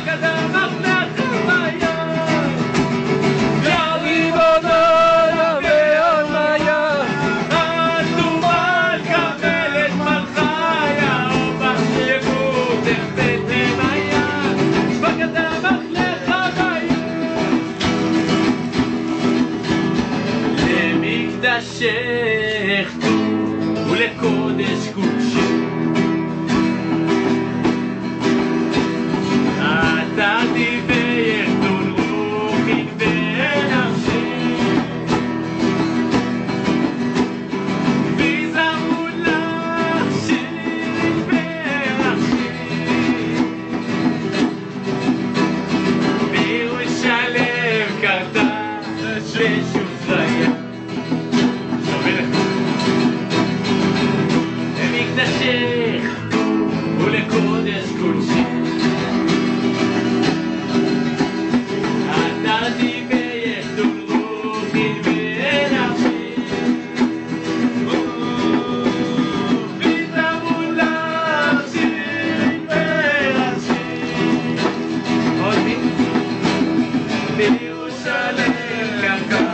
בקדמך לחוויה ריבוניה ועולמיה התומה קבלת מלכיה ובשייכותך בתמיה בקדמך לחוויה למקדשך ולקודש קודשך נתתי ויחדון רוחי ונפשי ויזמרו לך שירים ורחשי בירושלם קרתה ושוב חיה למקדשך ולקודש קודשך נתתי ויחדון רוחי ונפשי ויזמרו לך שירים ורחשי בירושלם קרתה